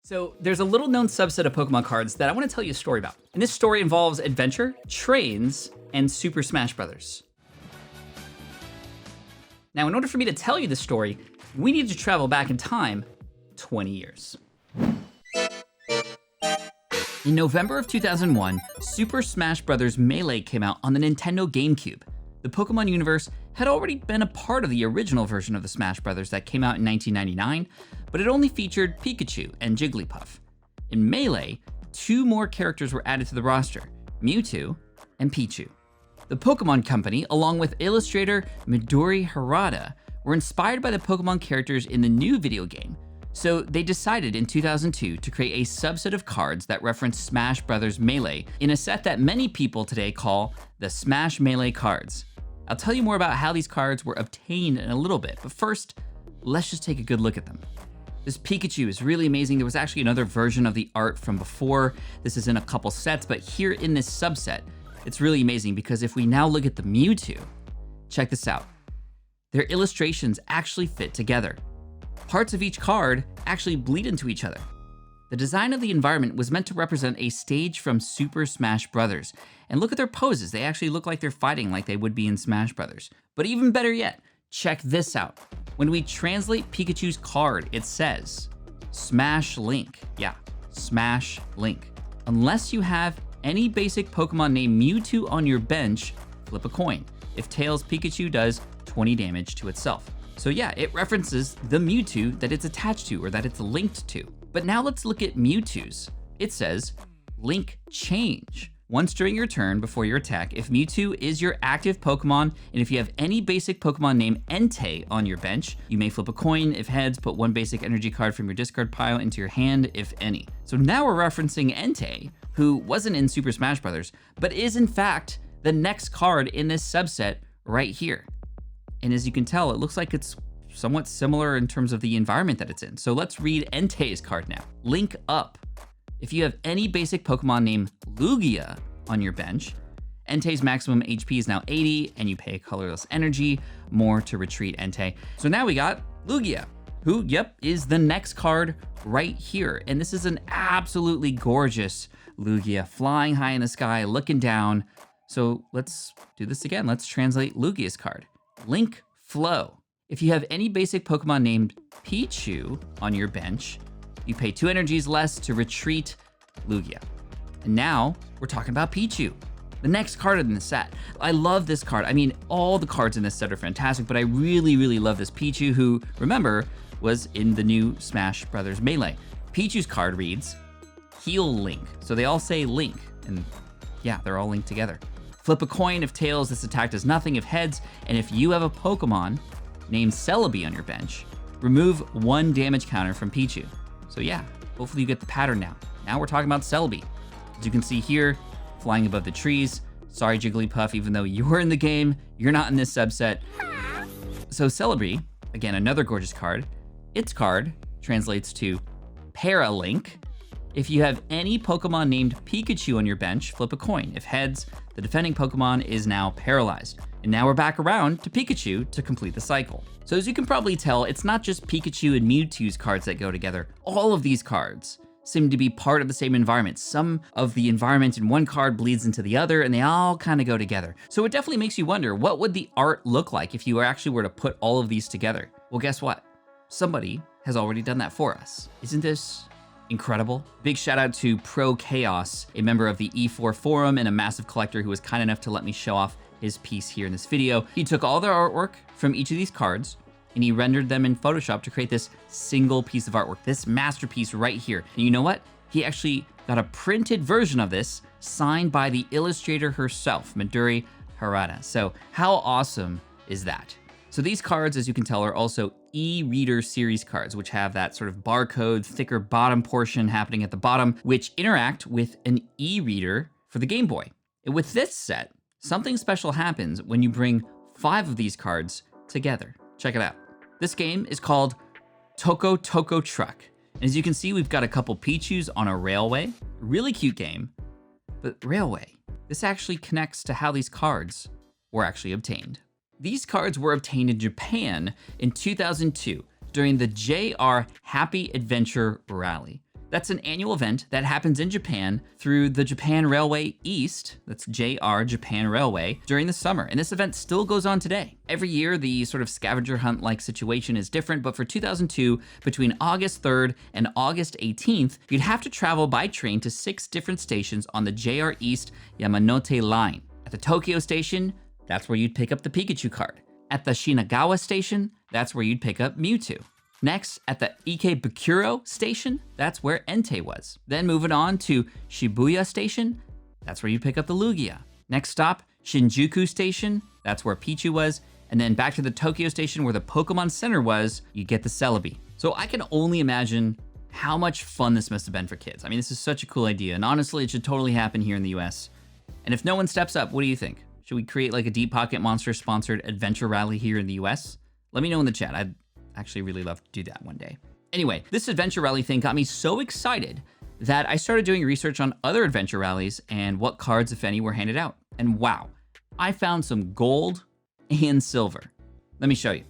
So there's a little known subset of Pokemon cards that I want to tell you a story about. And this story involves adventure, trains, and Super Smash Bros. Now, in order for me to tell you this story, we need to travel back in time 20 years. In November of 2001, Super Smash Bros. Melee came out on the Nintendo GameCube. The Pokemon universe had already been a part of the original version of the Smash Bros. That came out in 1999, but it only featured Pikachu and Jigglypuff. In Melee, two more characters were added to the roster, Mewtwo and Pichu. The Pokemon Company, along with illustrator Midori Harada, were inspired by the Pokemon characters in the new video game, so they decided in 2002 to create a subset of cards that reference Smash Bros. Melee in a set that many people today call the Smash Melee cards. I'll tell you more about how these cards were obtained in a little bit, but first, let's just take a good look at them. This Pikachu is really amazing. There was actually another version of the art from before. This is in a couple sets, but here in this subset, it's really amazing because if we now look at the Mewtwo, check this out. Their illustrations actually fit together. Parts of each card actually bleed into each other. The design of the environment was meant to represent a stage from Super Smash Bros. And look at their poses. They actually look like they're fighting like they would be in Smash Bros. But even better yet, check this out. When we translate Pikachu's card, it says, Smash Link. Yeah, Smash Link. Unless you have any basic Pokemon named Mewtwo on your bench, flip a coin. If Tails Pikachu does 20 damage to itself. So yeah, it references the Mewtwo that it's attached to or that it's linked to. But now let's look at Mewtwo's. It says, Link Change. Once during your turn before your attack, if Mewtwo is your active Pokemon, and if you have any basic Pokemon named Entei on your bench, you may flip a coin. If heads, put one basic energy card from your discard pile into your hand, if any. So now we're referencing Entei, who wasn't in Super Smash Bros., but is in fact the next card in this subset right here. And as you can tell, it looks like it's somewhat similar in terms of the environment that it's in. So let's read Entei's card now. Link Up. If you have any basic Pokemon named Lugia on your bench, Entei's maximum HP is now 80, and you pay colorless energy more to retreat Entei. So now we got Lugia, who, yep, is the next card right here. And this is an absolutely gorgeous Lugia, flying high in the sky, looking down. So let's do this again. Let's translate Lugia's card. Link Flow. If you have any basic Pokemon named Pichu on your bench, you pay 2 energies less to retreat Lugia. And now we're talking about Pichu, the next card in the set. I love this card. I mean, all the cards in this set are fantastic, but I really, really love this Pichu, who, remember, was in the new Smash Bros. Melee. Pichu's card reads, Heal Link. So they all say Link, and yeah, they're all linked together. Flip a coin. If tails, this attack does nothing. If heads, and if you have a Pokemon named Celebi on your bench, remove 1 damage counter from Pichu. So yeah, hopefully you get the pattern now. Now we're talking about Celebi. As you can see here, flying above the trees. Sorry, Jigglypuff, even though you're in the game, you're not in this subset. So Celebi, again, another gorgeous card. Its card translates to Paralink. If you have any Pokemon named Pikachu on your bench, flip a coin. If heads, the defending Pokemon is now paralyzed. And now we're back around to Pikachu to complete the cycle. So as you can probably tell, it's not just Pikachu and Mewtwo's cards that go together. All of these cards seem to be part of the same environment. Some of the environment in one card bleeds into the other, and they all kind of go together. So it definitely makes you wonder, what would the art look like if you actually were to put all of these together? Well, guess what? Somebody has already done that for us. Isn't this incredible? Big shout out to Pro Chaos, a member of the E4 forum and a massive collector who was kind enough to let me show off his piece here in this video. He took all the artwork from each of these cards and he rendered them in Photoshop to create this single piece of artwork, this masterpiece right here. And you know what? He actually got a printed version of this signed by the illustrator herself, Midori Harada. So how awesome is that? So these cards, as you can tell, are also e-reader series cards, which have that sort of barcode, thicker bottom portion happening at the bottom, which interact with an e-reader for the Game Boy. And with this set, something special happens when you bring 5 of these cards together. Check it out. This game is called Toko Toko Truck. And as you can see, we've got a couple Pichus on a railway. Really cute game, but railway. This actually connects to how these cards were actually obtained. These cards were obtained in Japan in 2002 during the JR Happy Adventure Rally. That's an annual event that happens in Japan through the Japan Railway East, that's JR Japan Railway, during the summer. And this event still goes on today. Every year, the sort of scavenger hunt-like situation is different, but for 2002, between August 3rd and August 18th, you'd have to travel by train to 6 different stations on the JR East Yamanote line. At the Tokyo station, that's where you'd pick up the Pikachu card. At the Shinagawa station, that's where you'd pick up Mewtwo. Next, at the Ikebukuro station, that's where Entei was. Then moving on to Shibuya station, that's where you pick up the Lugia. Next stop, Shinjuku station, that's where Pichu was. And then back to the Tokyo station where the Pokemon Center was, you get the Celebi. So I can only imagine how much fun this must have been for kids. I mean, this is such a cool idea. And honestly, it should totally happen here in the US. And if no one steps up, what do you think? Should we create like a Deep Pocket Monster sponsored adventure rally here in the US? Let me know in the chat. I'd actually really love to do that one day. Anyway, this adventure rally thing got me so excited that I started doing research on other adventure rallies and what cards, if any, were handed out. And wow, I found some gold and silver. Let me show you.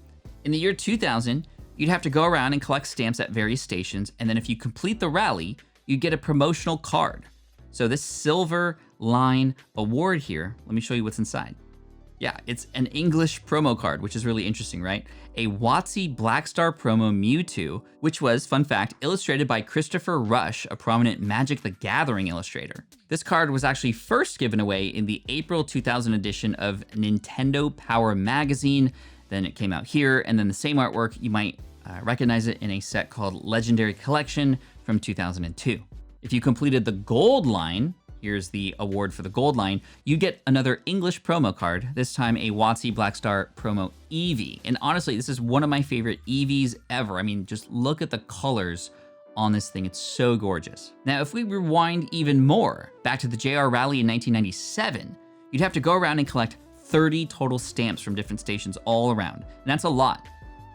In the year 2000, you'd have to go around and collect stamps at various stations, and then if you complete the rally, you get a promotional card. So this silver line award here, let me show you what's inside. Yeah, it's an English promo card, which is really interesting, right? A WotC Black Star promo Mewtwo, which was, fun fact, illustrated by Christopher Rush, a prominent Magic the Gathering illustrator. This card was actually first given away in the April 2000 edition of Nintendo Power Magazine. Then it came out here, and then the same artwork, you might recognize it in a set called Legendary Collection from 2002. If you completed the gold line, here's the award for the gold line, you get another English promo card, this time a WotC Black Star promo Eevee. And honestly, this is one of my favorite Eevees ever. I mean, just look at the colors on this thing. It's so gorgeous. Now, if we rewind even more, back to the JR Rally in 1997, you'd have to go around and collect 30 total stamps from different stations all around. And that's a lot,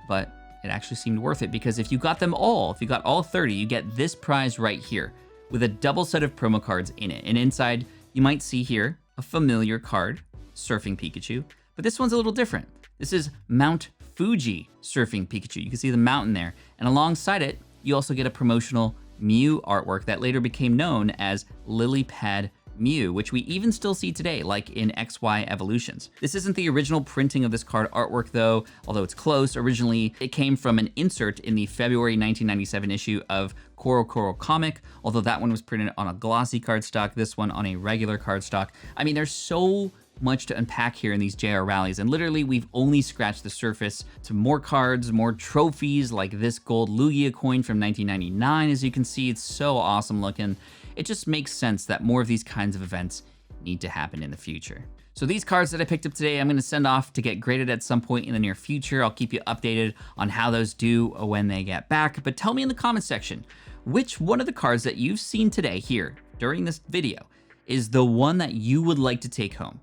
but it actually seemed worth it because if you got them all, if you got all 30, you get this prize right here, with a double set of promo cards in it. And inside, you might see here a familiar card, Surfing Pikachu, but this one's a little different. This is Mount Fuji Surfing Pikachu. You can see the mountain there. And alongside it, you also get a promotional Mew artwork that later became known as Lily Pad Mew, which we even still see today, like in XY Evolutions. This isn't the original printing of this card artwork though, although it's close. Originally, it came from an insert in the February 1997 issue of Koro Koro Comic, although that one was printed on a glossy cardstock, this one on a regular cardstock. I mean, there's so much to unpack here in these JR rallies, and literally we've only scratched the surface to more cards, more trophies, like this gold Lugia coin from 1999. As you can see, it's so awesome looking. It just makes sense that more of these kinds of events need to happen in the future. So these cards that I picked up today, I'm gonna send off to get graded at some point in the near future. I'll keep you updated on how those do when they get back, but tell me in the comment section, which one of the cards that you've seen today here during this video is the one that you would like to take home?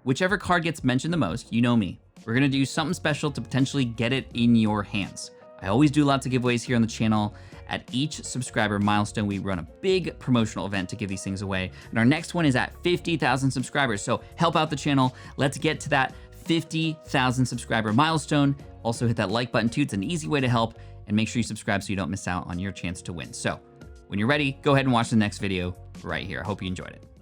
Whichever card gets mentioned the most, you know me. We're gonna do something special to potentially get it in your hands. I always do lots of giveaways here on the channel. At each subscriber milestone, we run a big promotional event to give these things away. And our next one is at 50,000 subscribers. So help out the channel. Let's get to that 50,000 subscriber milestone. Also hit that like button too. It's an easy way to help. And make sure you subscribe so you don't miss out on your chance to win. So when you're ready, go ahead and watch the next video right here. I hope you enjoyed it.